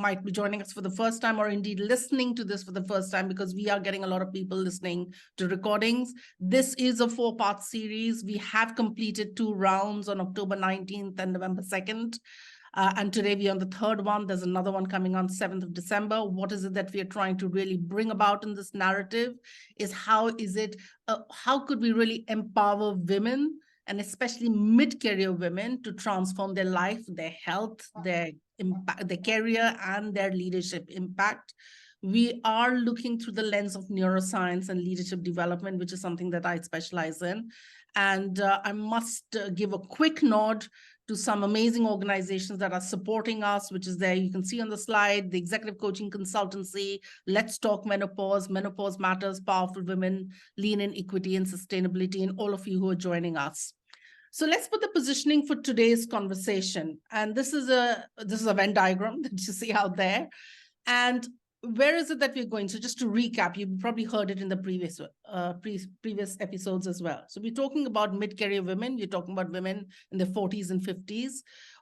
might be joining us for the first time or indeed listening to this for the first time, because we are getting a lot of people listening to recordings. This is a 4-part series. We have completed 2 rounds on October 19th and November 2nd. And today we're on the 3rd one. There's another one coming on 7th of December. What is it that we are trying to really bring about in this narrative is how could we really empower women, and especially mid-career women, to transform their life, their health, their impact, their career, and their leadership impact. We are looking through the lens of neuroscience and leadership development, which is something that I specialize in. And I must give a quick nod to some amazing organizations that are supporting us, which is there. You can see on the slide, the Executive Coaching Consultancy, Let's Talk Menopause, Menopause Matters, Powerful Women, Lean in Equity and Sustainability, and all of you who are joining us. So let's put the positioning for today's conversation. And this is a Venn diagram that you see out there. And where is it that we're going? So just to recap, you probably heard it in the previous episodes as well. So we're talking about mid-career women. We're talking about women in their 40s and 50s.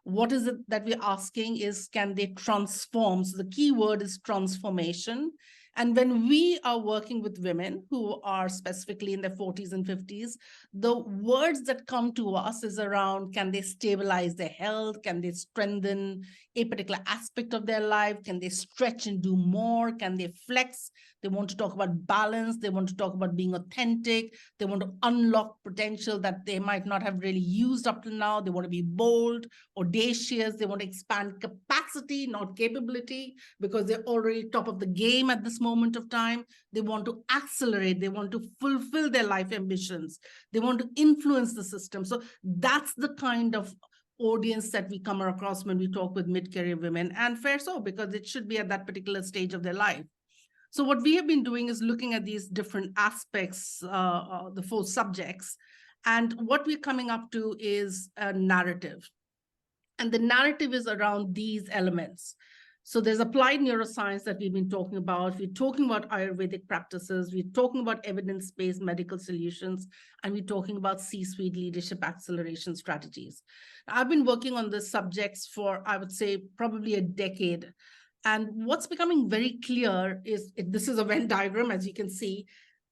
What is it that we're asking is, can they transform? So the key word is transformation. And when we are working with women who are specifically in their 40s and 50s, the words that come to us is around, can they stabilize their health? Can they strengthen a particular aspect of their life? Can they stretch and do more? Can they flex? They want to talk about balance. They want to talk about being authentic. They want to unlock potential that they might not have really used up till now. They want to be bold, audacious. They want to expand capacity, not capability, because they're already top of the game at this moment of time. They want to accelerate. They want to fulfill their life ambitions. They want to influence the system. So that's the kind of audience that we come across when we talk with mid-career women, and fair so, because it should be at that particular stage of their life. So what we have been doing is looking at these different aspects, the 4 subjects, and what we're coming up to is a narrative. And the narrative is around these elements. So there's applied neuroscience that we've been talking about. We're talking about Ayurvedic practices. We're talking about evidence-based medical solutions, and we're talking about C-suite leadership acceleration strategies. I've been working on these subjects for, I would say, probably a decade. And what's becoming very clear is, this is a Venn diagram, as you can see,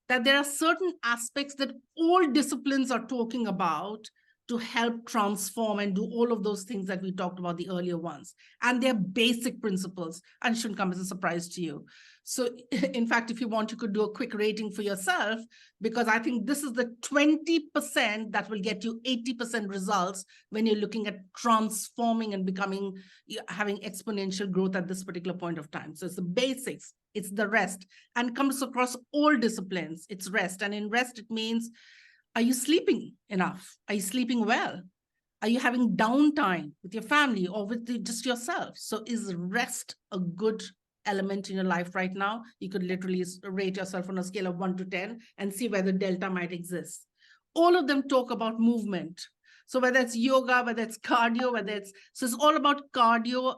that there are certain aspects that all disciplines are talking about to help transform and do all of those things that we talked about, the earlier ones. And they're basic principles, and it shouldn't come as a surprise to you. So in fact, if you want, you could do a quick rating for yourself, because I think this is the 20% that will get you 80% results when you're looking at transforming and having exponential growth at this particular point of time. So it's the basics, it's the rest, and comes across all disciplines. It's rest. And in rest, it means, are you sleeping enough? Are you sleeping well? Are you having downtime with your family or with just yourself? So is rest a good element in your life right now? You could literally rate yourself on a scale of 1 to 10 and see where the delta might exist. All of them talk about movement. So whether it's yoga, whether it's cardio, so it's all about cardio,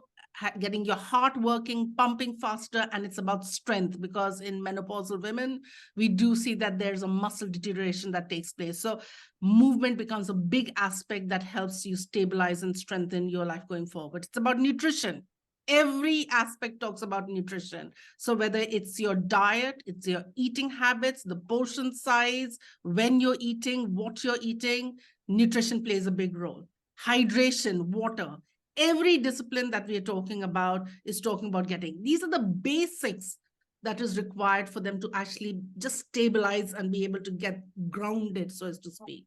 getting your heart working, pumping faster, and it's about strength, because in menopausal women, we do see that there's a muscle deterioration that takes place. So movement becomes a big aspect that helps you stabilize and strengthen your life going forward. It's about nutrition. Every aspect talks about nutrition. So whether it's your diet, it's your eating habits, the portion size, when you're eating, what you're eating, nutrition plays a big role. Hydration, water. Every discipline that we're talking about is talking about getting. These are the basics that is required for them to actually just stabilize and be able to get grounded, so as to speak.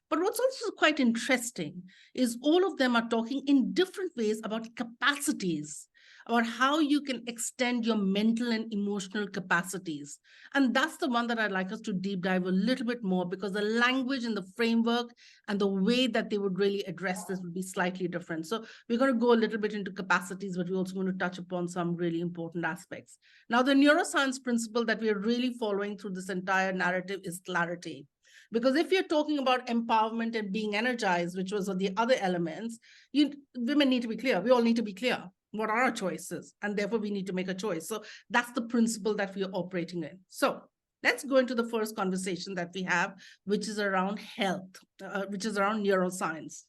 But what's also quite interesting is all of them are talking in different ways about capacities, about how you can extend your mental and emotional capacities. And that's the one that I'd like us to deep dive a little bit more, because the language and the framework and the way that they would really address this would be slightly different. So we're going to go a little bit into capacities, but we're also going to touch upon some really important aspects. Now, the neuroscience principle that we're really following through this entire narrative is clarity. Because if you're talking about empowerment and being energized, which was the other elements, women need to be clear. We all need to be clear. What are our choices? And therefore, we need to make a choice. So that's the principle that we are operating in. So let's go into the first conversation that we have, which is around health, which is around neuroscience.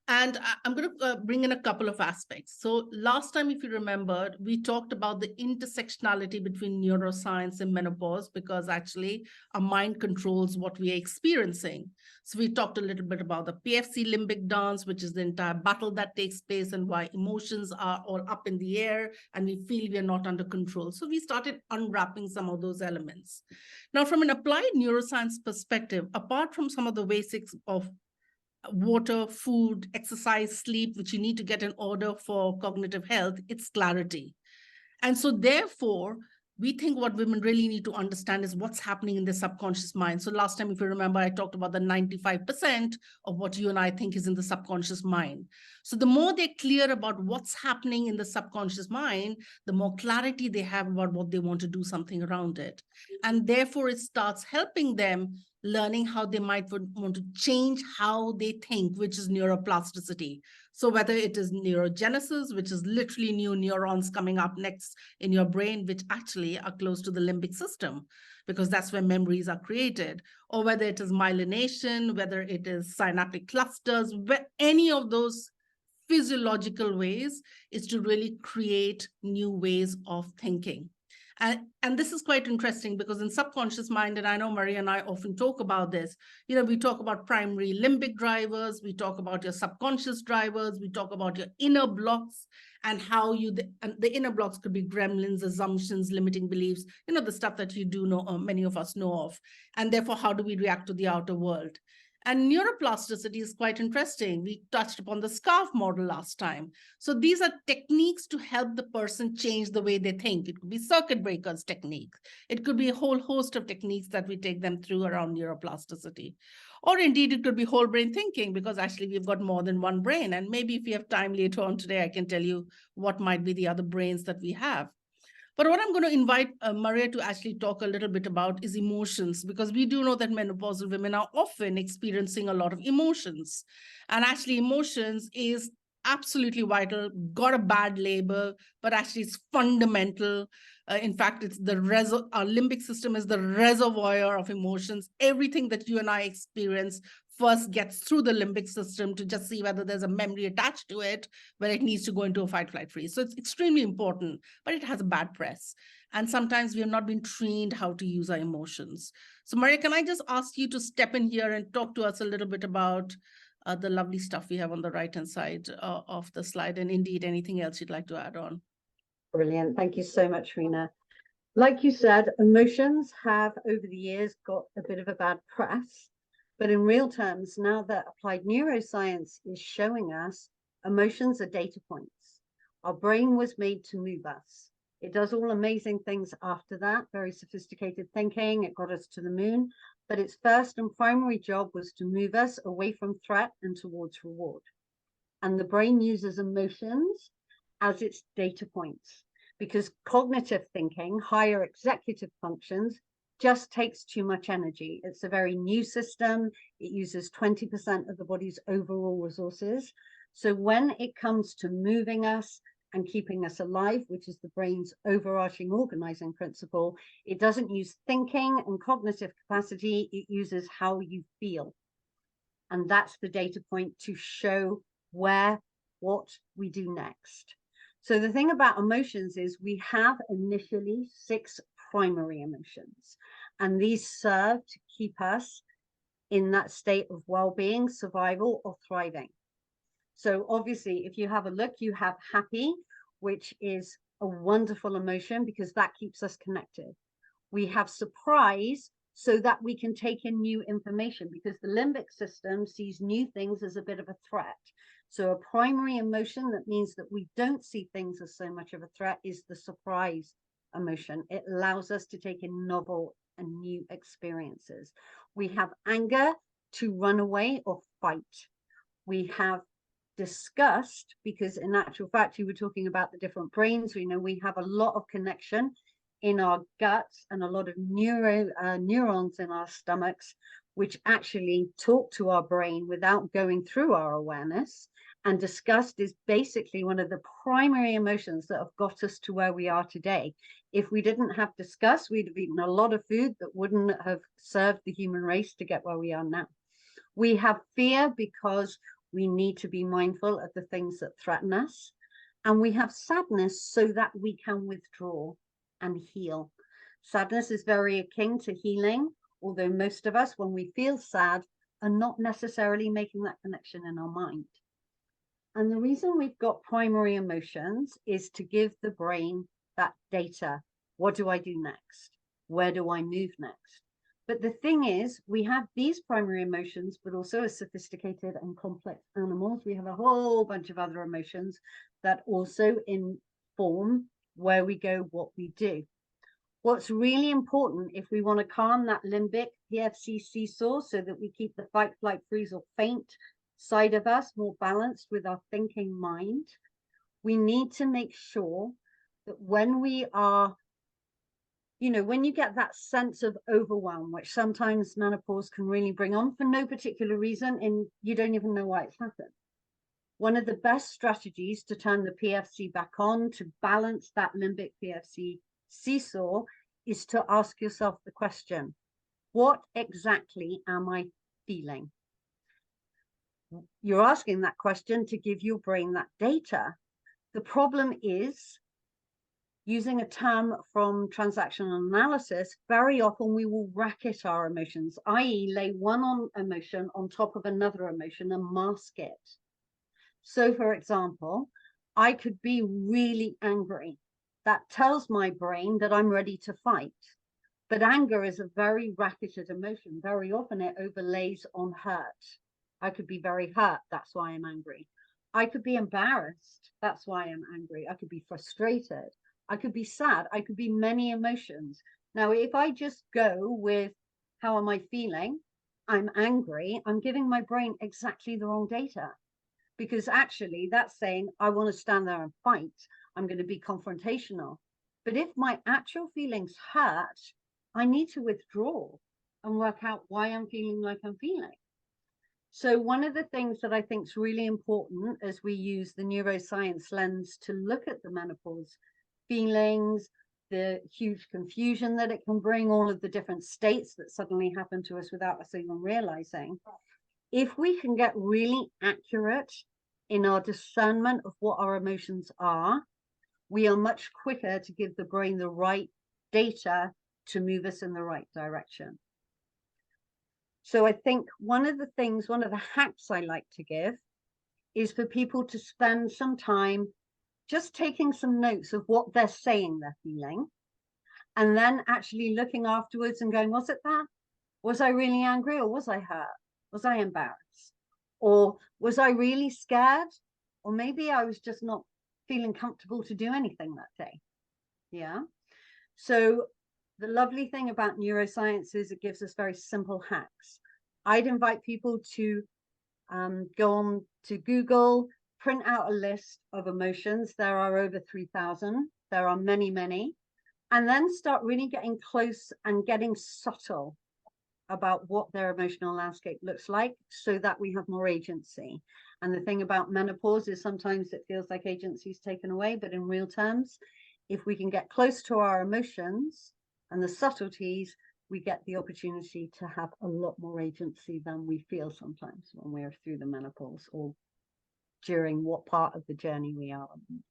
And I'm going to bring in a couple of aspects. So last time, if you remember, we talked about the intersectionality between neuroscience and menopause, because actually our mind controls what we are experiencing. So we talked a little bit about the PFC limbic dance, which is the entire battle that takes place and why emotions are all up in the air and we feel we are not under control. So we started unwrapping some of those elements. Now, from an applied neuroscience perspective, apart from some of the basics of water, food, exercise, sleep, which you need to get in order for cognitive health, it's clarity. And so therefore, we think what women really need to understand is what's happening in their subconscious mind. So last time, if you remember, I talked about the 95% of what you and I think is in the subconscious mind. So the more they're clear about what's happening in the subconscious mind, the more clarity they have about what they want to do something around it. And therefore, it starts helping them learning how they might want to change how they think, which is neuroplasticity. So whether it is neurogenesis, which is literally new neurons coming up next in your brain, which actually are close to the limbic system, because that's where memories are created, or whether it is myelination, whether it is synaptic clusters, any of those physiological ways is to really create new ways of thinking. And this is quite interesting because in subconscious mind, and I know Maria and I often talk about this, we talk about primary limbic drivers, we talk about your subconscious drivers, we talk about your inner blocks and how the inner blocks could be gremlins, assumptions, limiting beliefs, the stuff that you do know, many of us know of. And therefore, how do we react to the outer world? And neuroplasticity is quite interesting. We touched upon the scarf model last time. So these are techniques to help the person change the way they think. It could be circuit breakers techniques. It could be a whole host of techniques that we take them through around neuroplasticity. Or indeed, it could be whole brain thinking, because actually we've got more than one brain. And maybe if we have time later on today, I can tell you what might be the other brains that we have. But what I'm going to invite Maria to actually talk a little bit about is emotions, because we do know that menopausal women are often experiencing a lot of emotions. And actually, emotions is absolutely vital, got a bad label, but actually it's fundamental. In fact, it's our limbic system is the reservoir of emotions. Everything that you and I experience first gets through the limbic system to just see whether there's a memory attached to it, where it needs to go into a fight, flight, freeze. So it's extremely important, but it has a bad press. And sometimes we have not been trained how to use our emotions. So Maria, can I just ask you to step in here and talk to us a little bit about the lovely stuff we have on the right-hand side of the slide, and indeed anything else you'd like to add on? Brilliant. Thank you so much, Reena. Like you said, emotions have over the years got a bit of a bad press. But in real terms, now that applied neuroscience is showing us emotions are data points. Our brain was made to move us. It does all amazing things after that, very sophisticated thinking. It got us to the moon. But its first and primary job was to move us away from threat and towards reward. And the brain uses emotions as its data points, because cognitive thinking, higher executive functions, just takes too much energy. It's a very new system. It uses 20% of the body's overall resources. So when it comes to moving us and keeping us alive, which is the brain's overarching organizing principle, it doesn't use thinking and cognitive capacity. It uses how you feel. And that's the data point to show what we do next. So the thing about emotions is we have initially 6 primary emotions, and these serve to keep us in that state of well-being, survival, or thriving. So obviously, if you have a look, you have happy, which is a wonderful emotion because that keeps us connected. We have surprise, so that we can take in new information, because the limbic system sees new things as a bit of a threat. So a primary emotion that means that we don't see things as so much of a threat is the surprise emotion. It allows us to take in novel and new experiences. We have anger, to run away or fight. We have disgust, because in actual fact, you were talking about the different brains. We know we have a lot of connection in our guts and a lot of neurons in our stomachs, which actually talk to our brain without going through our awareness. And disgust is basically one of the primary emotions that have got us to where we are today. If we didn't have disgust, we'd have eaten a lot of food that wouldn't have served the human race to get where we are now. We have fear because We need to be mindful of the things that threaten us. And we have sadness so that we can withdraw and heal. Sadness is very akin to healing, although most of us, when we feel sad, are not necessarily making that connection in our mind. And the reason we've got primary emotions is to give the brain that data. What do I do next? Where do I move next? But the thing is, we have these primary emotions, but also as sophisticated and complex animals, we have a whole bunch of other emotions that also inform where we go, what we do. What's really important if we want to calm that limbic PFC seesaw so that we keep the fight, flight, freeze, or faint side of us more balanced with our thinking mind, we need to make sure that when we are, when you get that sense of overwhelm, which sometimes menopause can really bring on for no particular reason, and you don't even know why it's happened. One of the best strategies to turn the PFC back on, to balance that limbic PFC seesaw, is to ask yourself the question, what exactly am I feeling? You're asking that question to give your brain that data. The problem is, using a term from transactional analysis, very often we will racket our emotions, i.e. lay one emotion on top of another emotion and mask it. So for example, I could be really angry. That tells my brain that I'm ready to fight. But anger is a very racketed emotion. Very often it overlays on hurt. I could be very hurt. That's why I'm angry. I could be embarrassed. That's why I'm angry. I could be frustrated. I could be sad. I could be many emotions. Now, if I just go with how am I feeling? I'm angry. I'm giving my brain exactly the wrong data, because actually that's saying I want to stand there and fight. I'm going to be confrontational. But if my actual feelings hurt, I need to withdraw and work out why I'm feeling like I'm feeling. So one of the things that I think is really important as we use the neuroscience lens to look at the menopause feelings, the huge confusion that it can bring, all of the different states that suddenly happen to us without us even realizing, if we can get really accurate in our discernment of what our emotions are, we are much quicker to give the brain the right data to move us in the right direction. So I think one of the hacks I like to give is for people to spend some time just taking some notes of what they're saying they're feeling, and then actually looking afterwards and going, was it that? Was I really angry, or was I hurt? Was I embarrassed? Or was I really scared? Or maybe I was just not feeling comfortable to do anything that day. Yeah. So the lovely thing about neuroscience is it gives us very simple hacks. I'd invite people to go on to Google, print out a list of emotions. There are over 3,000. There are many, many. And then start really getting close and getting subtle about what their emotional landscape looks like, so that we have more agency. And the thing about menopause is sometimes it feels like agency is taken away, but in real terms, if we can get close to our emotions and the subtleties, we get the opportunity to have a lot more agency than we feel sometimes when we're through the menopause or during what part of the journey we are on.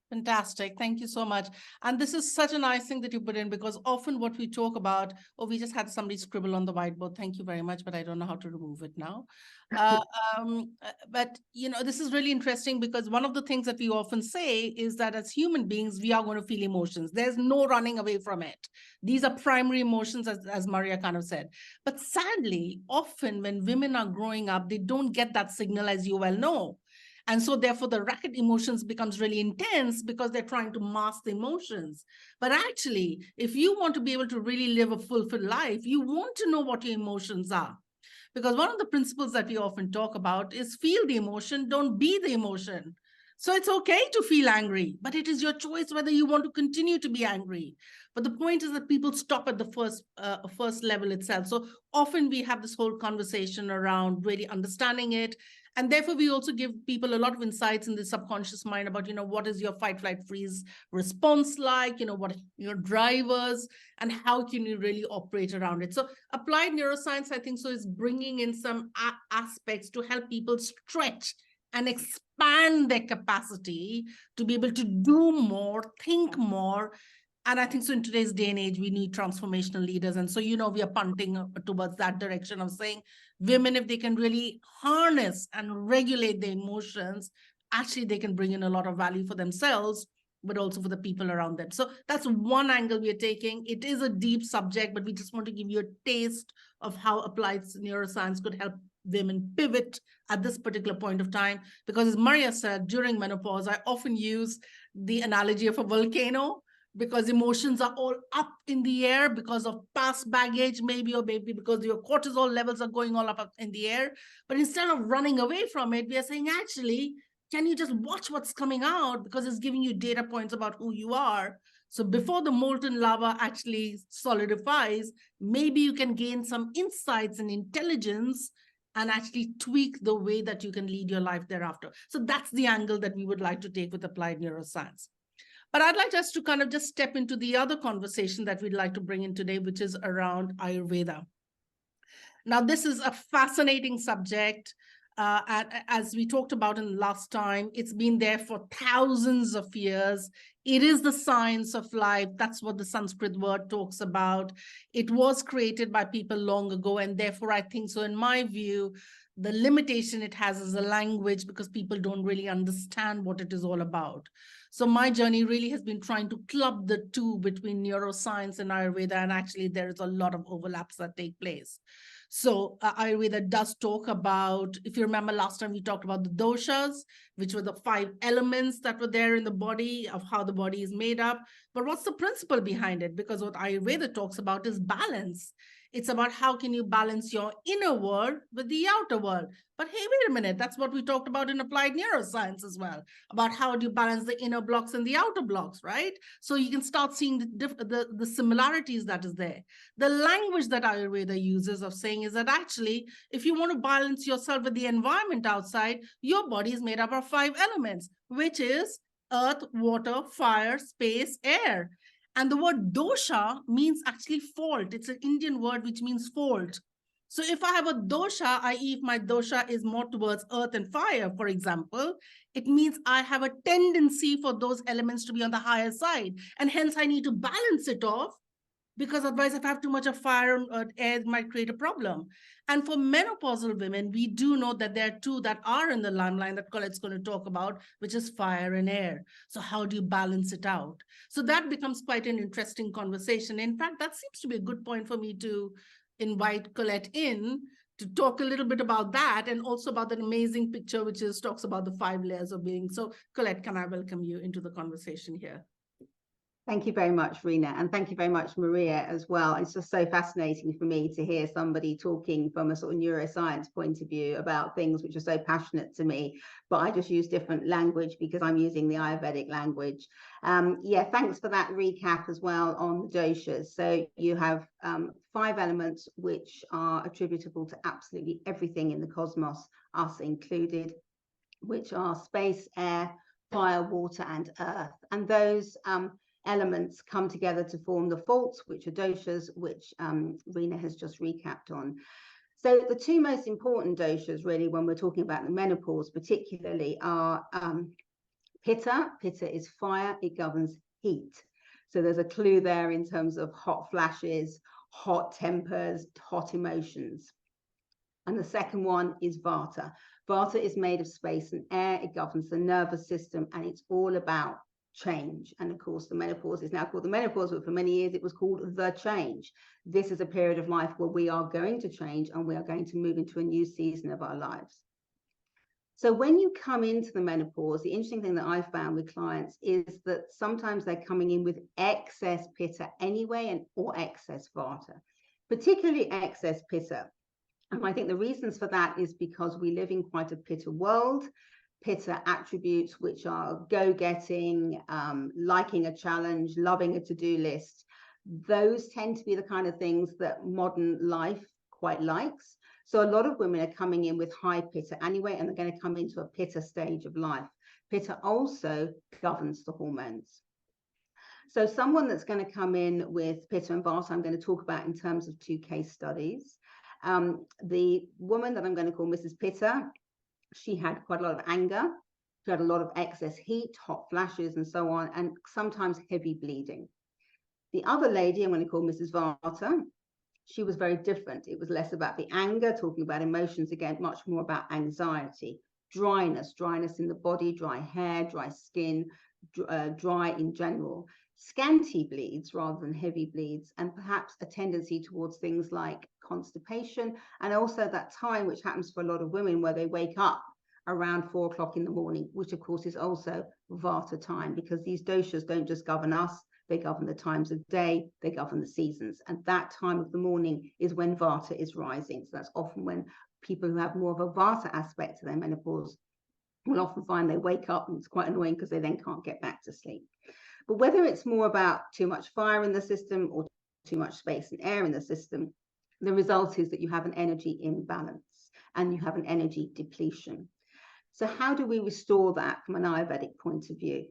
Fantastic. Thank you so much. And this is such a nice thing that you put in, because often what we talk about, oh, we just had somebody scribble on the whiteboard. Thank you very much, but I don't know how to remove it now. But, this is really interesting, because one of the things that we often say is that as human beings, we are going to feel emotions. There's no running away from it. These are primary emotions, as Maria kind of said. But sadly, often when women are growing up, they don't get that signal, as you well know. And so therefore the racket emotions becomes really intense, because they're trying to mask the emotions. But actually, if you want to be able to really live a fulfilled life, you want to know what your emotions are. Because one of the principles that we often talk about is feel the emotion, don't be the emotion. So it's okay to feel angry, but it is your choice whether you want to continue to be angry. But the point is that people stop at the first level itself. So often we have this whole conversation around really understanding it And therefore, we also give people a lot of insights in the subconscious mind about, what is your fight, flight, freeze response like, what are your drivers, and how can you really operate around it. So applied neuroscience, I think so, is bringing in some aspects to help people stretch and expand their capacity to be able to do more, think more. And I think so in today's day and age, we need transformational leaders. And so, we are punting towards that direction of saying women, if they can really harness and regulate their emotions, actually they can bring in a lot of value for themselves, but also for the people around them. So that's one angle we are taking. It is a deep subject, but we just want to give you a taste of how applied neuroscience could help women pivot at this particular point of time. Because as Maria said, during menopause, I often use the analogy of a volcano, because emotions are all up in the air because of past baggage, maybe, or maybe because your cortisol levels are going all up in the air. But instead of running away from it, we are saying, actually, can you just watch what's coming out, because it's giving you data points about who you are. So before the molten lava actually solidifies, maybe you can gain some insights and intelligence and actually tweak the way that you can lead your life thereafter. So that's the angle that we would like to take with applied neuroscience. But I'd like us to kind of just step into the other conversation that we'd like to bring in today, which is around Ayurveda. Now, this is a fascinating subject. As we talked about in the last time, it's been there for thousands of years. It is the science of life. That's what the Sanskrit word talks about. It was created by people long ago. And therefore, I think so, in my view, the limitation it has is a language, because people don't really understand what it is all about. So my journey really has been trying to club the two between neuroscience and Ayurveda. And actually, there is a lot of overlaps that take place. So Ayurveda does talk about, if you remember last time, we talked about the doshas, which were the 5 elements that were there in the body, of how the body is made up. But what's the principle behind it? Because what Ayurveda talks about is balance. It's about how can you balance your inner world with the outer world. But hey, wait a minute, that's what we talked about in applied neuroscience as well, about how do you balance the inner blocks and the outer blocks, right? So you can start seeing the similarities that is there. The language that Ayurveda uses of saying is that actually, if you want to balance yourself with the environment outside, your body is made up of 5 elements, which is earth, water, fire, space, air. And the word dosha means actually fault. It's an Indian word which means fault. So if I have a dosha, i.e., if my dosha is more towards earth and fire, for example, it means I have a tendency for those elements to be on the higher side. And hence I need to balance it off, because otherwise if I have too much of fire or air, it might create a problem. And for menopausal women, we do know that there are 2 that are in the limelight that Colette's going to talk about, which is fire and air. So how do you balance it out? So that becomes quite an interesting conversation. In fact, that seems to be a good point for me to invite Colette in to talk a little bit about that, and also about that amazing picture, which is talks about the 5 layers of being. So Colette, can I welcome you into the conversation here? Thank you very much, Reena, and thank you very much, Maria, as well. It's just so fascinating for me to hear somebody talking from a sort of neuroscience point of view about things which are so passionate to me, but I just use different language because I'm using the Ayurvedic language. Yeah, thanks for that recap as well on the doshas. So you have 5 elements which are attributable to absolutely everything in the cosmos, us included, which are space, air, fire, water, and earth. And those elements come together to form the faults, which are doshas, which Reena has just recapped on. So the 2 most important doshas, really, when we're talking about the menopause particularly, are pitta. Pitta is fire. It governs heat. So there's a clue there in terms of hot flashes, hot tempers, hot emotions. And the second one is vata. Vata is made of space and air. It governs the nervous system, and it's all about change. And of course, the menopause is now called the menopause, but for many years it was called the change. This is a period of life where we are going to change, and we are going to move into a new season of our lives. So when you come into the menopause, the interesting thing that I found with clients is that sometimes they're coming in with excess pitta anyway, or excess vata, particularly excess pitta. And I think the reasons for that is because we live in quite a pitta world. Pitta attributes, which are go-getting, liking a challenge, loving a to-do list, those tend to be the kind of things that modern life quite likes. So a lot of women are coming in with high pitta anyway, and they're going to come into a pitta stage of life. Pitta also governs the hormones. So someone that's going to come in with pitta and vata, I'm going to talk about in terms of 2 case studies. The woman that I'm going to call Mrs. Pitta, she had quite a lot of anger. She had a lot of excess heat, hot flashes, and so on, and sometimes heavy bleeding. The other lady I'm going to call Mrs. Vata, she was very different. It was less about the anger, talking about emotions again, much more about anxiety, dryness in the body, dry hair, dry skin, dry in general, scanty bleeds rather than heavy bleeds, and perhaps a tendency towards things like constipation, and also that time which happens for a lot of women where they wake up around 4 o'clock in the morning, which of course is also Vata time, because these doshas don't just govern us, they govern the times of day, they govern the seasons. And that time of the morning is when Vata is rising. So that's often when people who have more of a Vata aspect to their menopause will often find they wake up, and it's quite annoying because they then can't get back to sleep. But whether it's more about too much fire in the system or too much space and air in the system, the result is that you have an energy imbalance and you have an energy depletion. So how do we restore that from an Ayurvedic point of view?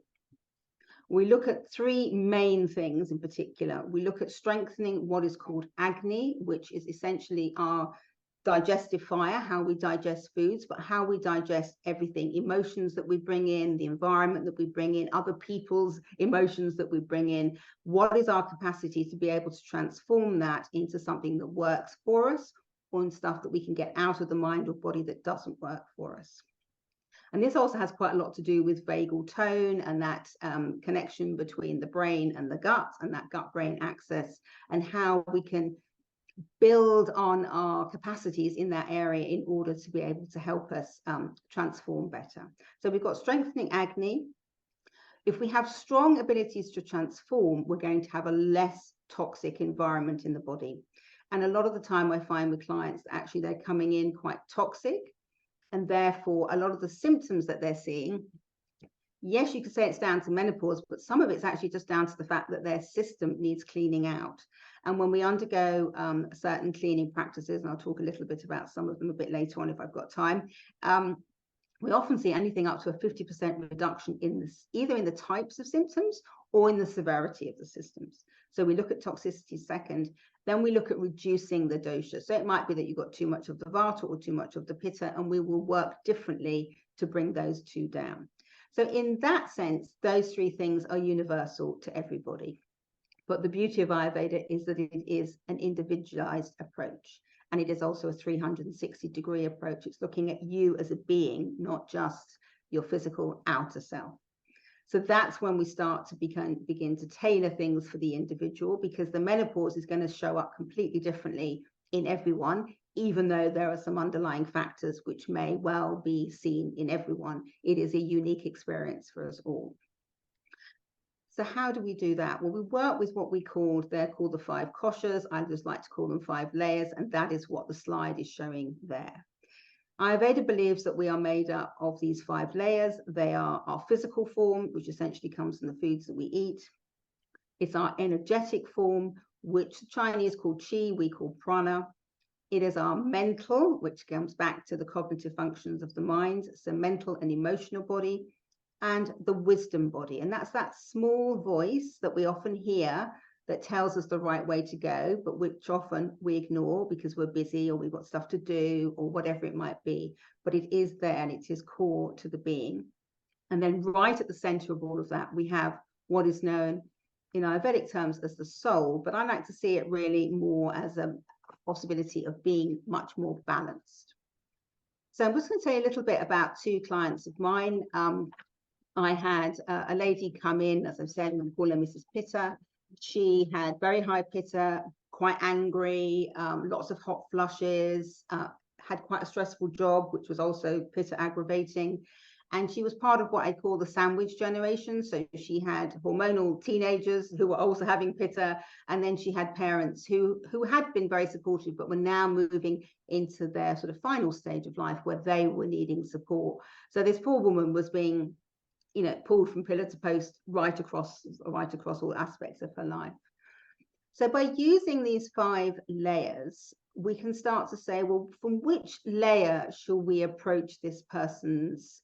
We look at 3 main things in particular. We look at strengthening what is called Agni, which is essentially our digestive fire, how we digest foods, but how we digest everything, emotions that we bring in, the environment that we bring in, other people's emotions that we bring in. What is our capacity to be able to transform that into something that works for us, or in stuff that we can get out of the mind or body that doesn't work for us? And this also has quite a lot to do with vagal tone and that connection between the brain and the gut, and that gut-brain axis, and how we can build on our capacities in that area in order to be able to help us transform better. So we've got strengthening Agni. If we have strong abilities to transform, we're going to have a less toxic environment in the body. And a lot of the time I find with clients that actually they're coming in quite toxic, and therefore a lot of the symptoms that they're seeing, yes, you could say it's down to menopause, but some of it's actually just down to the fact that their system needs cleaning out. And when we undergo certain cleaning practices, and I'll talk a little bit about some of them a bit later on if I've got time, we often see anything up to a 50% reduction in this, either in the types of symptoms or in the severity of the symptoms. So we look at toxicity second, then we look at reducing the dosha. So it might be that you've got too much of the vata or too much of the pitta, and we will work differently to bring those 2 down. So in that sense, those 3 things are universal to everybody. But the beauty of Ayurveda is that it is an individualized approach. And it is also a 360-degree approach. It's looking at you as a being, not just your physical outer self. So that's when we start to begin to tailor things for the individual, because the menopause is going to show up completely differently in everyone, even though there are some underlying factors which may well be seen in everyone. It is a unique experience for us all. So how do we do that? Well, we work with what they're called the 5 koshas. I just like to call them 5 layers, and that is what the slide is showing there. Ayurveda believes that we are made up of these 5 layers. They are our physical form, which essentially comes from the foods that we eat. It's our energetic form, which the Chinese call qi, we call prana. It is our mental, which comes back to the cognitive functions of the mind, so mental and emotional body, and the wisdom body. And that's that small voice that we often hear that tells us the right way to go, but which often we ignore because we're busy or we've got stuff to do or whatever it might be. But it is there, and it is core to the being. And then right at the center of all of that, we have what is known in Ayurvedic terms as the soul, but I like to see it really more as a possibility of being much more balanced. So I'm just going to tell you a little bit about 2 clients of mine. I had a lady come in, as I've said, I'm going to call her Mrs. Pitta. She had very high pitta, quite angry, lots of hot flushes, had quite a stressful job, which was also pitta aggravating. And she was part of what I call the sandwich generation. So she had hormonal teenagers who were also having pitta. And then she had parents who had been very supportive, but were now moving into their sort of final stage of life where they were needing support. So this poor woman was being, pulled from pillar to post right across all aspects of her life. So by using these 5 layers, we can start to say, well, from which layer shall we approach this person's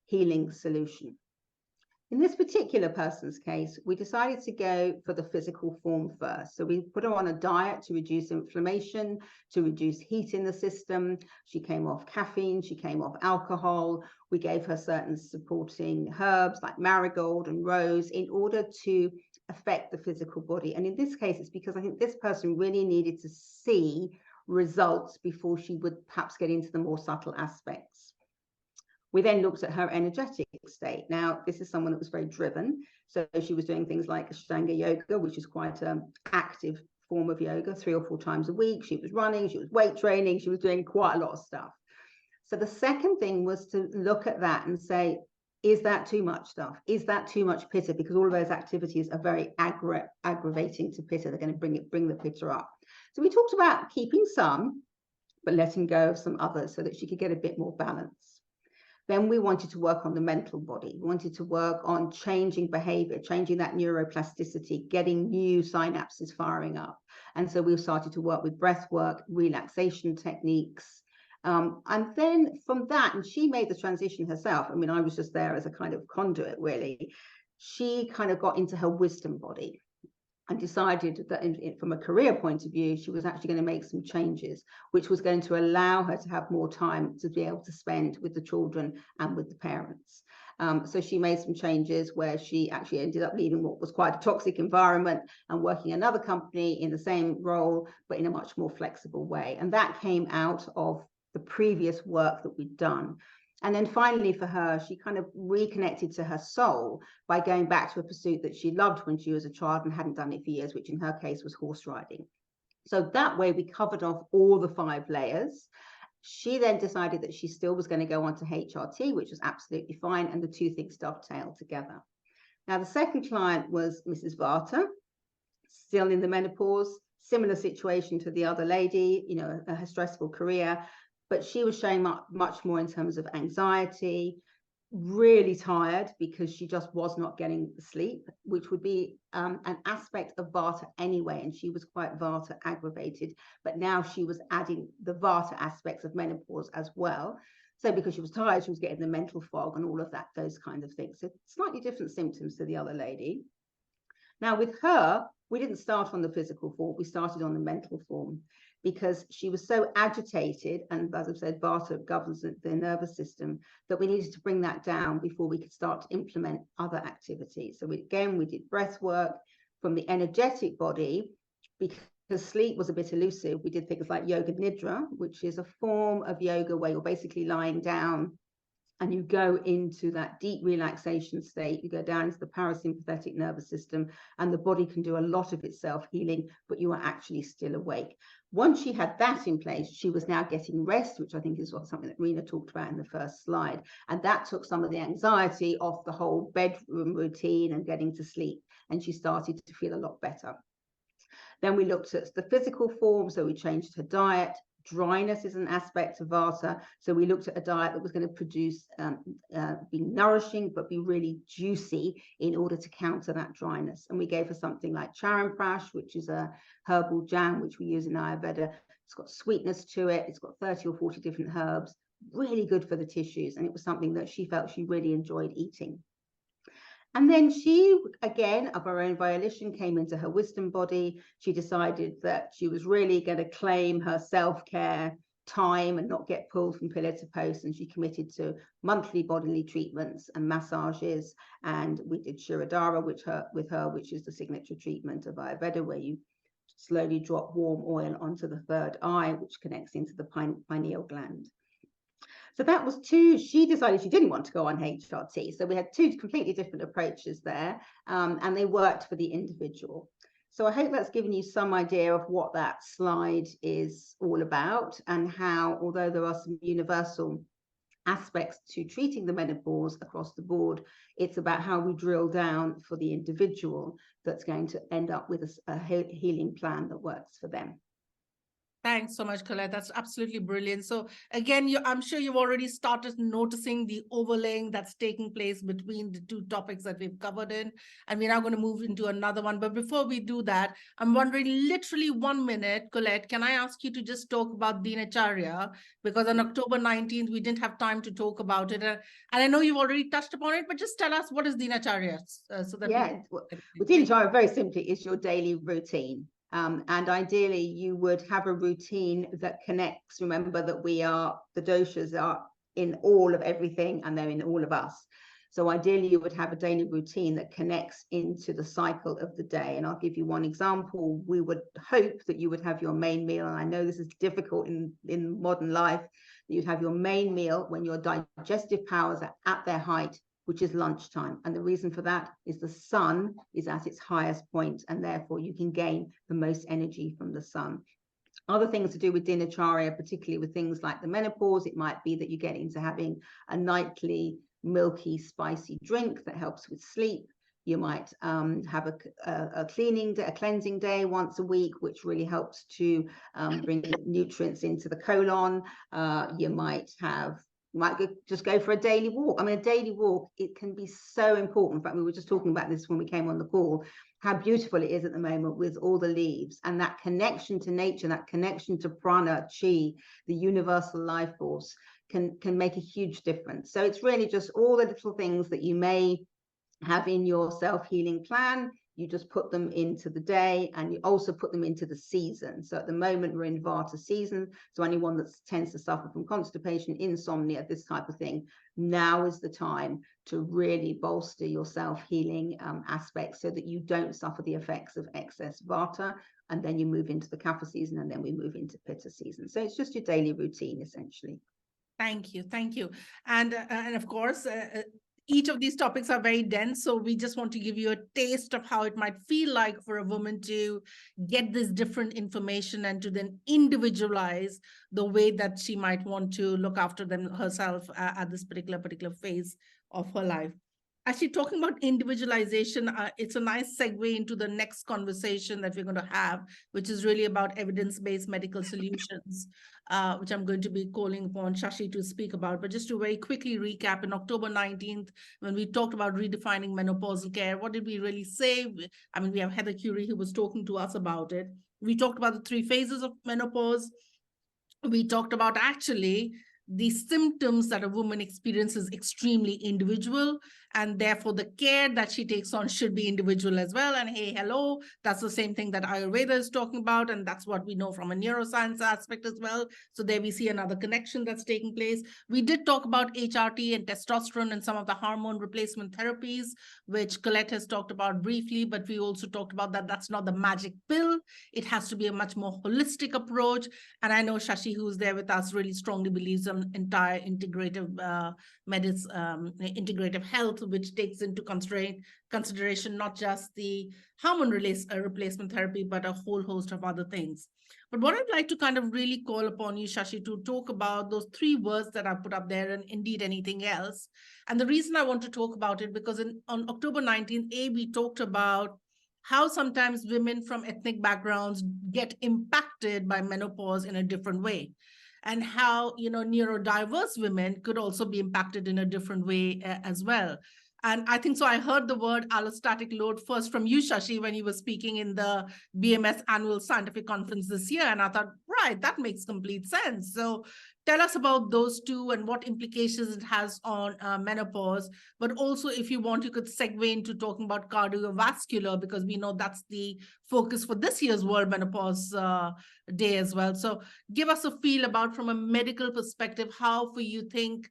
healing solution? In this particular person's case, we decided to go for the physical form first. So we put her on a diet to reduce inflammation, to reduce heat in the system. She came off caffeine, she came off alcohol. We gave her certain supporting herbs like marigold and rose in order to affect the physical body. And in this case, it's because I think this person really needed to see results before she would perhaps get into the more subtle aspects. We then looked at her energetic state. Now, this is someone that was very driven. So she was doing things like Ashtanga yoga, which is quite an active form of yoga, 3 or 4 times a week. She was running, she was weight training, she was doing quite a lot of stuff. So the second thing was to look at that and say, is that too much stuff? Is that too much pitta? Because all of those activities are very aggravating to pitta. They're going to bring the pitta up. So we talked about keeping some, but letting go of some others so that she could get a bit more balance. Then we wanted to work on the mental body. We wanted to work on changing behavior, changing that neuroplasticity, getting new synapses firing up. And so we started to work with breath work, relaxation techniques. And then from that, and she made the transition herself. I mean, I was just there as a kind of conduit, really. She kind of got into her wisdom body and decided that from a career point of view, she was actually going to make some changes, which was going to allow her to have more time to be able to spend with the children and with the parents. So she made some changes where she actually ended up leaving what was quite a toxic environment and working another company in the same role, but in a much more flexible way. And that came out of the previous work that we'd done. And then finally for her, she kind of reconnected to her soul by going back to a pursuit that she loved when she was a child and hadn't done it for years, which in her case was horse riding. So that way we covered off all the 5 layers. She then decided that she still was going to go on to HRT, which was absolutely fine. And the 2 things dovetailed together. Now, the second client was Mrs. Vata, still in the menopause, similar situation to the other lady, you know, a stressful career. But she was showing much more in terms of anxiety, really tired because she just was not getting sleep, which would be an aspect of Vata anyway. And she was quite Vata aggravated, but now she was adding the Vata aspects of menopause as well. So because she was tired, she was getting the mental fog and all of that, those kind of things. So slightly different symptoms to the other lady. Now with her, we didn't start on the physical form, we started on the mental form, because she was so agitated, and as I've said, Vata governs the nervous system, that we needed to bring that down before we could start to implement other activities. So we did breath work from the energetic body. Because sleep was a bit elusive, we did things like yoga nidra, which is a form of yoga where you're basically lying down and you go into that deep relaxation state. You go down into the parasympathetic nervous system, and the body can do a lot of its self-healing, but you are actually still awake. Once she had that in place, she was now getting rest, which I think is something that Reena talked about in the first slide. And that took some of the anxiety off the whole bedroom routine and getting to sleep. And she started to feel a lot better. Then we looked at the physical form. So we changed her diet. Dryness is an aspect of Vata. So we looked at a diet that was going to produce, be nourishing, but be really juicy in order to counter that dryness. And we gave her something like Charanprash, which is a herbal jam, which we use in Ayurveda. It's got sweetness to it. It's got 30 or 40 different herbs, really good for the tissues. And it was something that she felt she really enjoyed eating. And then she, again, of her own volition, came into her wisdom body. She decided that she was really going to claim her self-care time and not get pulled from pillar to post. And she committed to monthly bodily treatments and massages. And we did Shirodhara with her, which is the signature treatment of Ayurveda, where you slowly drop warm oil onto the third eye, which connects into the pineal gland. So that was 2. She decided she didn't want to go on HRT. So we had 2 completely different approaches there, and they worked for the individual. So I hope that's given you some idea of what that slide is all about, and how, although there are some universal aspects to treating the menopause across the board, it's about how we drill down for the individual that's going to end up with a healing plan that works for them. Thanks so much, Colette. That's absolutely brilliant. So again, I'm sure you've already started noticing the overlaying that's taking place between the two topics that we've covered in. And we're now going to move into another one. But before we do that, I'm wondering, literally 1 minute, Colette, can I ask you to just talk about Dinacharya? Because on October 19th, we didn't have time to talk about it. And I know you've already touched upon it, but just tell us, what is Dinacharya? So that Dinacharya, very simply, is your daily routine. And ideally, you would have a routine that connects. Remember that the doshas are in all of everything, and they're in all of us. So ideally, you would have a daily routine that connects into the cycle of the day. And I'll give you one example. We would hope that you would have your main meal, and I know this is difficult in modern life, that you'd have your main meal when your digestive powers are at their height, which is lunchtime. And the reason for that is the sun is at its highest point, and therefore you can gain the most energy from the sun. Other things to do with Dinacharya, particularly with things like the menopause, it might be that you get into having a nightly milky, spicy drink that helps with sleep. You might have a cleansing day once a week, which really helps to bring nutrients into the colon. You might just go for a daily walk. I mean, a daily walk, it can be so important. In fact, we were just talking about this when we came on the call, how beautiful it is at the moment with all the leaves, and that connection to nature, that connection to prana, chi, the universal life force, can make a huge difference. So it's really just all the little things that you may have in your self-healing plan. You just put them into the day, and you also put them into the season. So at the moment, we're in Vata season. So anyone that tends to suffer from constipation, insomnia, this type of thing, now is the time to really bolster your self-healing aspects so that you don't suffer the effects of excess Vata. And then you move into the Kapha season, and then we move into Pitta season. So it's just your daily routine, essentially. Thank you. Thank you. And of course, each of these topics are very dense. So we just want to give you a taste of how it might feel like for a woman to get this different information and to then individualize the way that she might want to look after herself at this particular phase of her life. Actually, talking about individualization, it's a nice segue into the next conversation that we're going to have, which is really about evidence-based medical solutions, which I'm going to be calling upon Shashi to speak about. But just to very quickly recap, in October 19th, when we talked about redefining menopausal care, what did we really say? I mean, we have Heather Curie who was talking to us about it. We talked about the 3 phases of menopause. We talked about actually the symptoms that a woman experiences extremely individual, and therefore the care that she takes on should be individual as well. And hey, hello, that's the same thing that Ayurveda is talking about, and that's what we know from a neuroscience aspect as well. So there we see another connection that's taking place. We did talk about HRT and testosterone and some of the hormone replacement therapies, which Colette has talked about briefly, but we also talked about that that's not the magic pill. It has to be a much more holistic approach. And I know Shashi, who's there with us, really strongly believes in entire integrative integrative health, which takes into consideration not just the hormone replacement therapy, but a whole host of other things. But what I'd like to kind of really call upon you, Shashi, to talk about those 3 words that I put up there, and indeed anything else. And the reason I want to talk about it, because on October 19th, we talked about how sometimes women from ethnic backgrounds get impacted by menopause in a different way, and how, neurodiverse women could also be impacted in a different way as well. And I think so. I heard the word allostatic load first from you, Shashi, when you were speaking in the BMS annual scientific conference this year. And I thought, right, that makes complete sense. So tell us about those 2 and what implications it has on menopause. But also, if you want, you could segue into talking about cardiovascular, because we know that's the focus for this year's World Menopause Day as well. So give us a feel about, from a medical perspective, how for you think,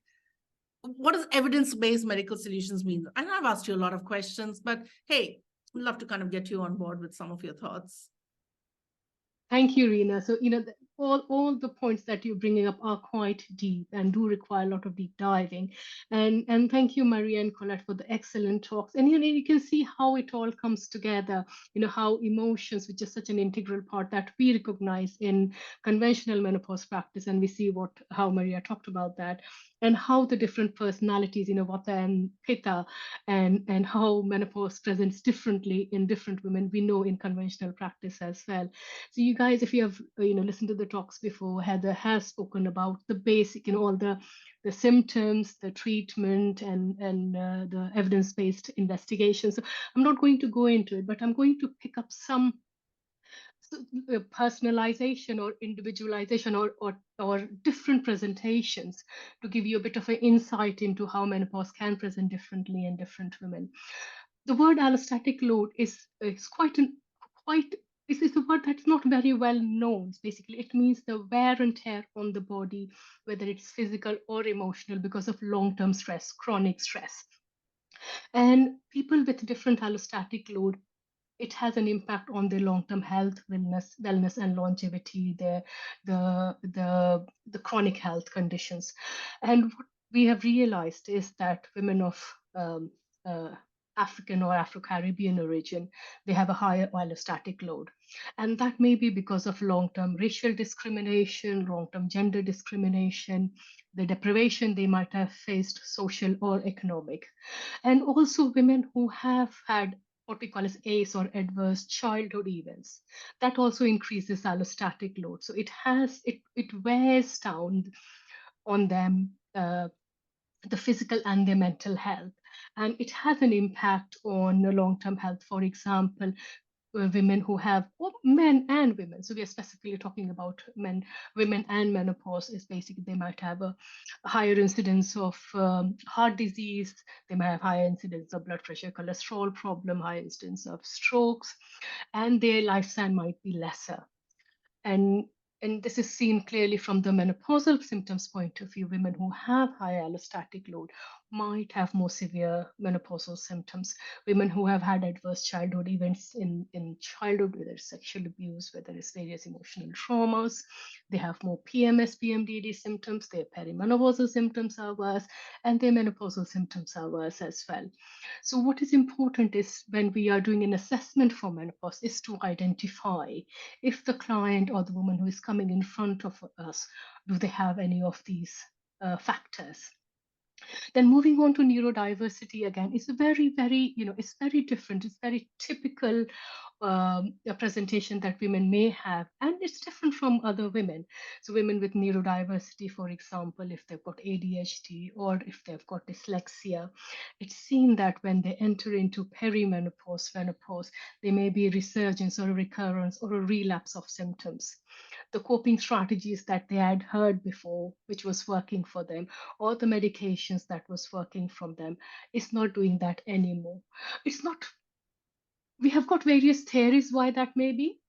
what does evidence-based medical solutions mean? And I've asked you a lot of questions, but hey, I'd love to kind of get you on board with some of your thoughts. Thank you, Reena. So, all the points that you're bringing up are quite deep and do require a lot of deep diving. And thank you, Maria and Colette, for the excellent talks. And, you can see how it all comes together, how emotions, which is such an integral part that we recognize in conventional menopause practice. And we see how Maria talked about that, and how the different personalities, Vata and Pitta, and how menopause presents differently in different women, we know in conventional practice as well. So you guys, if you have listened to the talks before, Heather has spoken about the basic, all the symptoms, the treatment, and the evidence-based investigation. So I'm not going to go into it, but I'm going to pick up some personalization or individualization or different presentations to give you a bit of an insight into how menopause can present differently in different women. The word allostatic load is quite this is a word that's not very well known. Basically, it means the wear and tear on the body, whether it's physical or emotional, because of long-term stress, chronic stress. And people with different allostatic load, it has an impact on their long-term health, wellness and longevity, the chronic health conditions. And what we have realized is that women of uh, African or Afro-Caribbean origin, they have a higher allostatic load. And that may be because of long-term racial discrimination, long-term gender discrimination, the deprivation they might have faced, social or economic. And also women who have had what we call as ACE or adverse childhood events. That also increases allostatic load. So it wears down on them, the physical and their mental health. And it has an impact on long-term health. For example, women who have, or men and women, so we are specifically talking about women and menopause, is basically they might have a higher incidence of heart disease, they might have higher incidence of blood pressure, cholesterol problem, higher incidence of strokes, and their lifespan might be lesser. And this is seen clearly from the menopausal symptoms point of view. Women who have higher allostatic load might have more severe menopausal symptoms. Women who have had adverse childhood events in childhood, whether it's sexual abuse, whether it's various emotional traumas, they have more PMS, PMDD symptoms, their perimenopausal symptoms are worse, and their menopausal symptoms are worse as well. So what is important is when we are doing an assessment for menopause is to identify if the client or the woman who is coming in front of us, do they have any of these factors? Then moving on to neurodiversity again, it's a very, very, it's very different. It's very typical a presentation that women may have, and it's different from other women. So women with neurodiversity, for example, if they've got ADHD or if they've got dyslexia, it's seen that when they enter into perimenopause, menopause, there may be a resurgence or a recurrence or a relapse of symptoms. The coping strategies that they had heard before, which was working for them, or the medications that was working from them, is not doing that anymore. It's not, we have got various theories why that may be.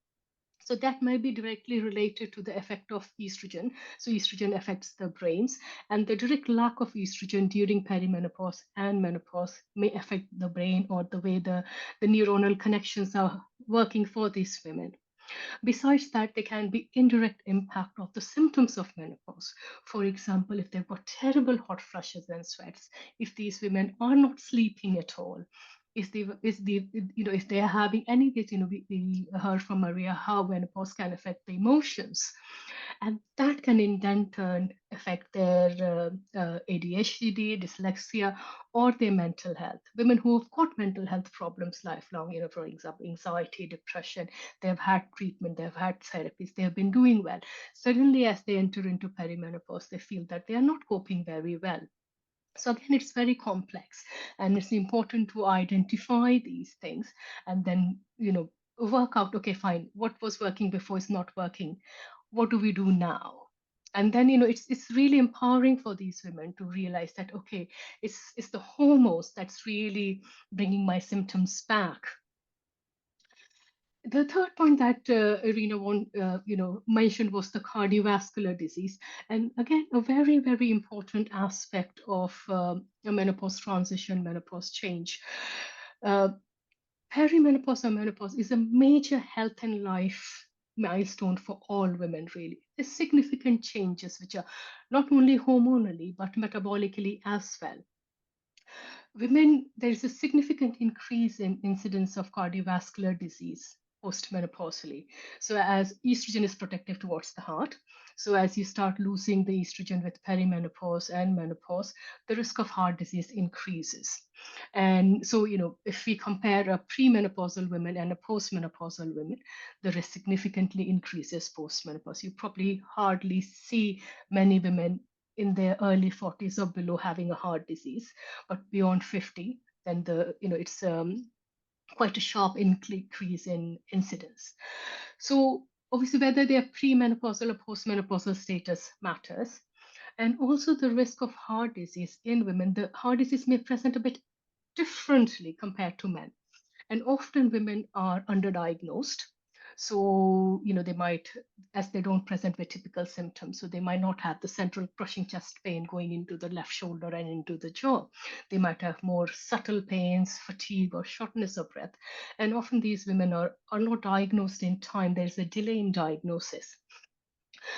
So that may be directly related to the effect of estrogen. So estrogen affects the brains, and the direct lack of estrogen during perimenopause and menopause may affect the brain or the way the neuronal connections are working for these women. Besides that, there can be indirect impact of the symptoms of menopause. For example, if they've got terrible hot flushes and sweats, if these women are not sleeping at all, if they are having any, we heard from Maria how menopause can affect the emotions, and that can in then turn affect their ADHD, dyslexia, or their mental health. Women who have got mental health problems lifelong, for example, anxiety, depression, they've had treatment, they've had therapies, they have been doing well. Suddenly, as they enter into perimenopause, they feel that they are not coping very well. So again, it's very complex, and it's important to identify these things and then, work out, okay, fine, what was working before is not working. What do we do now? And then, it's really empowering for these women to realize that, okay, it's the hormones that's really bringing my symptoms back. The third point that Reena mentioned was the cardiovascular disease, and again, a very, very important aspect of a menopause transition, menopause change. Perimenopause or menopause is a major health and life milestone for all women, really. There's significant changes which are not only hormonally but metabolically as well. Women, there is a significant increase in incidence of cardiovascular disease postmenopausally. So as estrogen is protective towards the heart, So as you start losing the estrogen with perimenopause and menopause, the risk of heart disease increases. And so, if we compare a premenopausal women and a postmenopausal women, the risk significantly increases postmenopause. You probably hardly see many women in their early 40s or below having a heart disease, but beyond 50, then it's quite a sharp increase in incidence. So obviously, whether they are premenopausal or postmenopausal status matters. And also the risk of heart disease in women. The heart disease may present a bit differently compared to men. And often women are underdiagnosed. So, they might, as they don't present with typical symptoms, so they might not have the central crushing chest pain going into the left shoulder and into the jaw. They might have more subtle pains, fatigue, or shortness of breath. And often these women are not diagnosed in time. There's a delay in diagnosis.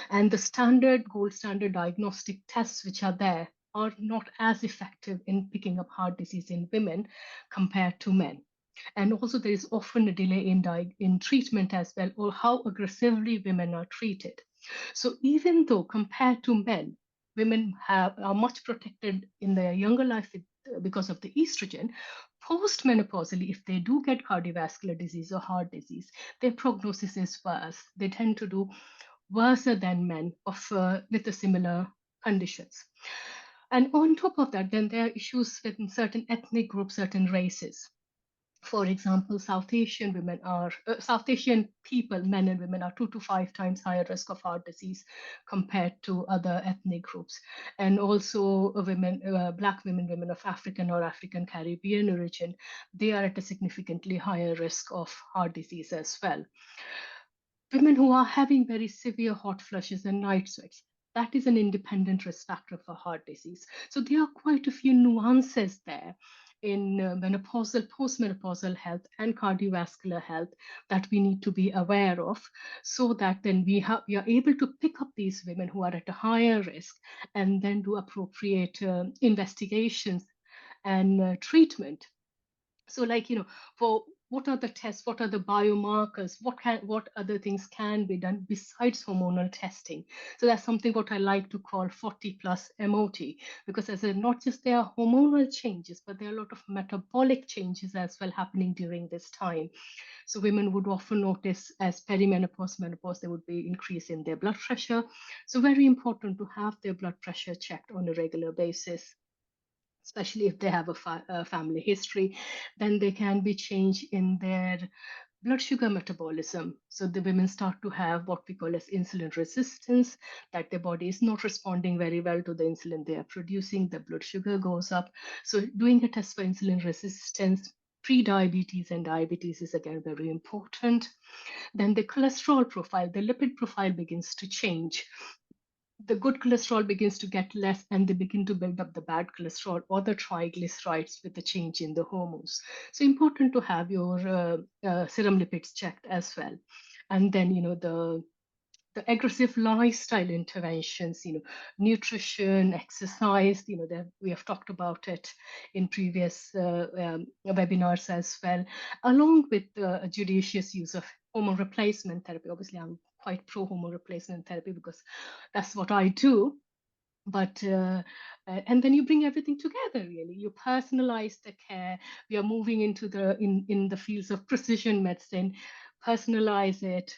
And the gold standard diagnostic tests which are there are not as effective in picking up heart disease in women compared to men. And also there is often a delay in treatment as well, or how aggressively women are treated. So even though compared to men, women are much protected in their younger life because of the estrogen, postmenopausally, if they do get cardiovascular disease or heart disease, their prognosis is worse. They tend to do worse than men with the similar conditions. And on top of that, then there are issues within certain ethnic groups, certain races. For example, South Asian people, men and women, are 2 to 5 times higher risk of heart disease compared to other ethnic groups. And also Black women, women of African or African Caribbean origin, they are at a significantly higher risk of heart disease as well. Women who are having very severe hot flushes and night sweats, that is an independent risk factor for heart disease. So there are quite a few nuances there in menopausal, postmenopausal health and cardiovascular health that we need to be aware of, so that then we are able to pick up these women who are at a higher risk and then do appropriate investigations and treatment. So for what are the tests, what are the biomarkers, what other things can be done besides hormonal testing? So that's something what I like to call 40 plus MOT, because as not just there are hormonal changes, but there are a lot of metabolic changes as well happening during this time. So women would often notice as perimenopause, menopause, there would be increase in their blood pressure. So very important to have their blood pressure checked on a regular basis, especially if they have a family history. Then there can be change in their blood sugar metabolism. So the women start to have what we call as insulin resistance, that their body is not responding very well to the insulin they are producing, the blood sugar goes up. So doing a test for insulin resistance, pre-diabetes and diabetes is again very important. Then the cholesterol profile, the lipid profile begins to change. The good cholesterol begins to get less, and they begin to build up the bad cholesterol or the triglycerides with the change in the hormones. So important to have your serum lipids checked as well. And then the aggressive lifestyle interventions, nutrition, exercise, we have talked about it in previous webinars as well, along with the judicious use of hormone replacement therapy. Obviously, I'm quite pro hormone replacement therapy because that's what I do. But and then you bring everything together, really. You personalize the care. We are moving into in the fields of precision medicine. Personalize it,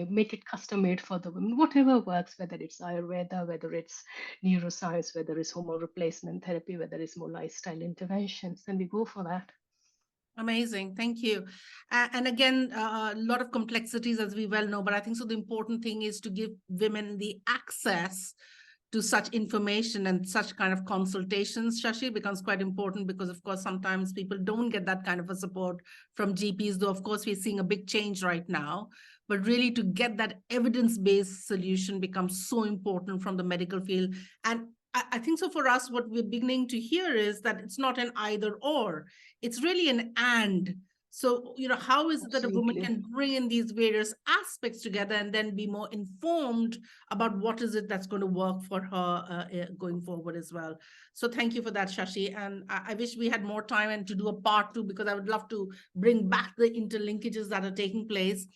make it custom made for the women, whatever works, whether it's Ayurveda, whether it's neuroscience, whether it's hormone replacement therapy, whether it's more lifestyle interventions, then we go for that. Amazing. Thank you. And again, a lot of complexities, as we well know, but I think so the important thing is to give women the access to such information and such kind of consultations. Shashi, becomes quite important because, of course, sometimes people don't get that kind of a support from GPs, though, of course, we're seeing a big change right now. But really to get that evidence-based solution becomes so important from the medical field. And I think so for us, what we're beginning to hear is that it's not an either or, it's really an and. So, how is it that a woman can bring in these various aspects together and then be more informed about what is it that's going to work for her going forward as well? So thank you for that, Shashi. And I wish we had more time and to do a part 2, because I would love to bring back the interlinkages that are taking place.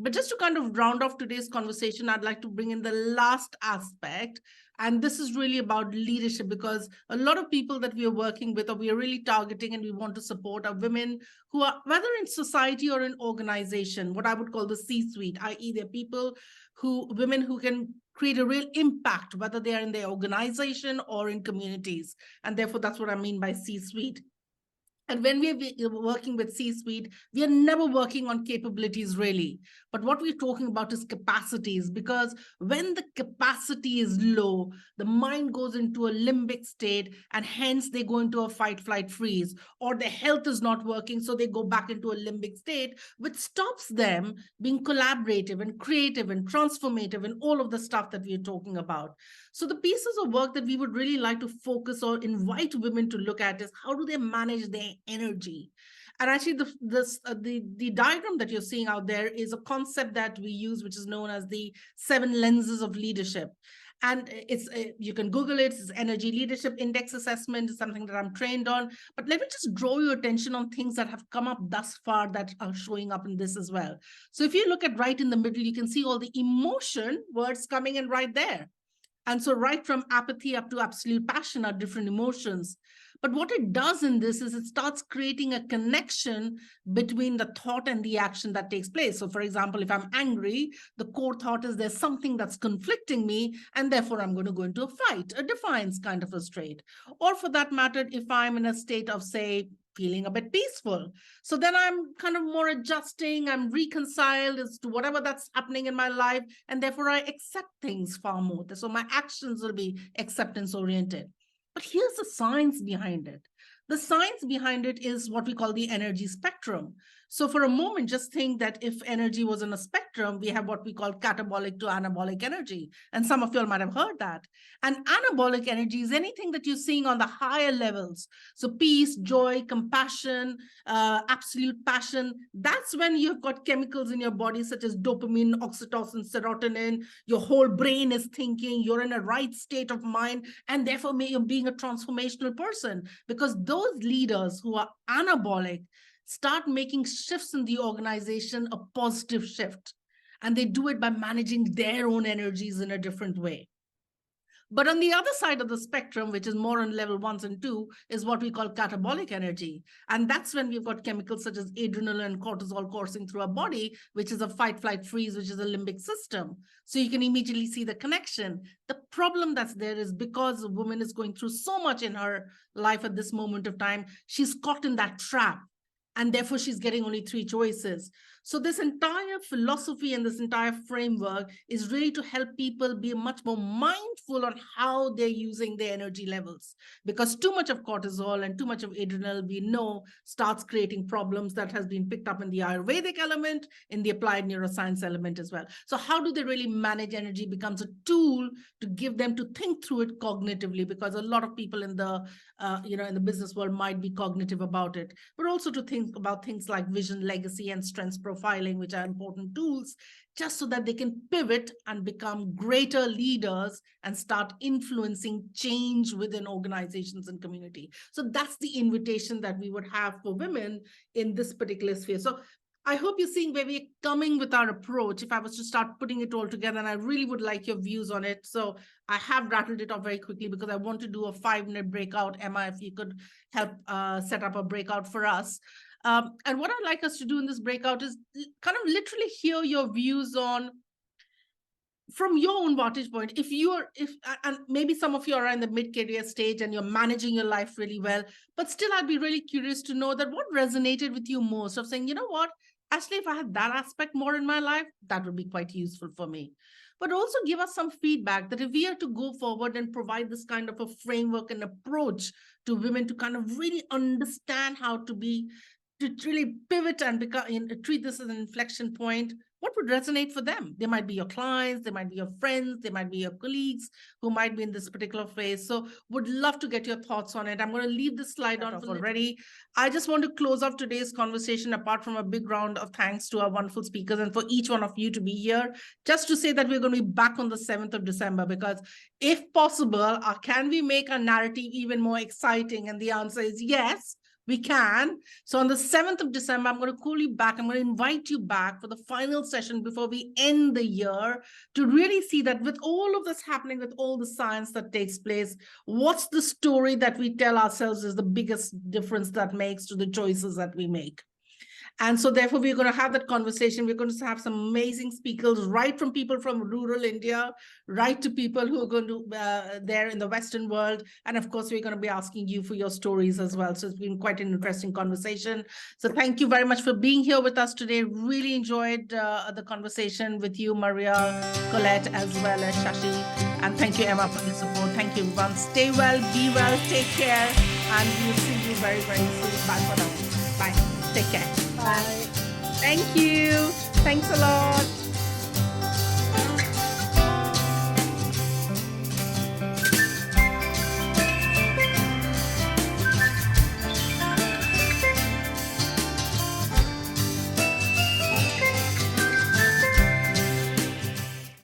But just to kind of round off today's conversation, I'd like to bring in the last aspect. And this is really about leadership, because a lot of people that we are working with or we are really targeting and we want to support are women who are, whether in society or in organization, what I would call the C-suite, i.e. they're people women who can create a real impact, whether they are in their organization or in communities. And therefore, that's what I mean by C-suite. And when we're working with C-suite, we are never working on capabilities really. But what we're talking about is capacities, because when the capacity is low, the mind goes into a limbic state, and hence they go into a fight, flight, freeze, or their health is not working, so they go back into a limbic state, which stops them being collaborative and creative and transformative and all of the stuff that we're talking about. So the pieces of work that we would really like to focus or invite women to look at is how do they manage their energy. And actually the diagram that you're seeing out there is a concept that we use, which is known as the 7 lenses of leadership. And it's you can Google it. It's energy leadership index assessment. Is something that I'm trained on. But let me just draw your attention on things that have come up thus far that are showing up in this as well. So if you look at right in the middle, you can see all the emotion words coming in right there. And so right from apathy up to absolute passion are different emotions. But what it does in this is it starts creating a connection between the thought and the action that takes place. So for example, if I'm angry, the core thought is there's something that's conflicting me, and therefore I'm going to go into a fight, a defiance kind of a state. Or for that matter, if I'm in a state of, say, feeling a bit peaceful, so then I'm kind of more adjusting, I'm reconciled as to whatever that's happening in my life, and therefore I accept things far more. So my actions will be acceptance oriented. But here's the science behind it. The science behind it is what we call the energy spectrum. So for a moment, just think that if energy was in a spectrum, we have what we call catabolic to anabolic energy. And some of you all might have heard that. And anabolic energy is anything that you're seeing on the higher levels. So peace, joy, compassion, absolute passion. That's when you've got chemicals in your body such as dopamine, oxytocin, serotonin. Your whole brain is thinking, you're in a right state of mind, and therefore you're being a transformational person, because those leaders who are anabolic start making shifts in the organization, a positive shift. And they do it by managing their own energies in a different way. But on the other side of the spectrum, which is more on level 1 and 2, is what we call catabolic energy. And that's when we've got chemicals such as adrenaline and cortisol coursing through our body, which is a fight, flight, freeze, which is a limbic system. So you can immediately see the connection. The problem that's there is because a woman is going through so much in her life at this moment of time, she's caught in that trap. And therefore, she's getting only 3 choices. So this entire philosophy and this entire framework is really to help people be much more mindful on how they're using their energy levels. Because too much of cortisol and too much of adrenal, we know, starts creating problems that has been picked up in the Ayurvedic element, in the applied neuroscience element as well. So how do they really manage energy becomes a tool to give them to think through it cognitively, because a lot of people in the in the business world might be cognitive about it, but also to think about things like vision, legacy, and strengths profiling, which are important tools, just so that they can pivot and become greater leaders and start influencing change within organizations and community. So that's the invitation that we would have for women in this particular sphere. So I hope you're seeing where we're coming with our approach. If I was to start putting it all together, and I really would like your views on it. So I have rattled it off very quickly because I want to do a 5-minute breakout. Emma, if you could help set up a breakout for us. And what I'd like us to do in this breakout is kind of literally hear your views on, from your own vantage point, and maybe some of you are in the mid-career stage and you're managing your life really well, but still I'd be really curious to know that what resonated with you most, of saying, you know what, actually, if I had that aspect more in my life, that would be quite useful for me. But also give us some feedback that if we are to go forward and provide this kind of a framework and approach to women to kind of really understand how to really pivot and treat this as an inflection point, what would resonate for them? They might be your clients, they might be your friends, they might be your colleagues who might be in this particular phase. So would love to get your thoughts on it. I'm going to leave this slide on already. I just want to close off today's conversation, apart from a big round of thanks to our wonderful speakers and for each one of you to be here, just to say that we're going to be back on the 7th of December, because if possible, can we make our narrative even more exciting? And the answer is yes. we can. So on the 7th of December, I'm going to call you back. I'm going to invite you back for the final session before we end the year to really see that with all of this happening, with all the science that takes place, what's the story that we tell ourselves is the biggest difference that makes to the choices that we make. And so therefore, we're going to have that conversation. We're going to have some amazing speakers, right from people from rural India, right to people who are going to there in the Western world. And of course, we're going to be asking you for your stories as well. So it's been quite an interesting conversation. So thank you very much for being here with us today. Really enjoyed the conversation with you, Maria, Colette, as well as Shashi. And thank you, Emma, for the support. Thank you, everyone. Stay well, be well, take care. And we'll see you very, very soon. Bye for now. Bye. Take care. Bye. Thank you. Thanks a lot.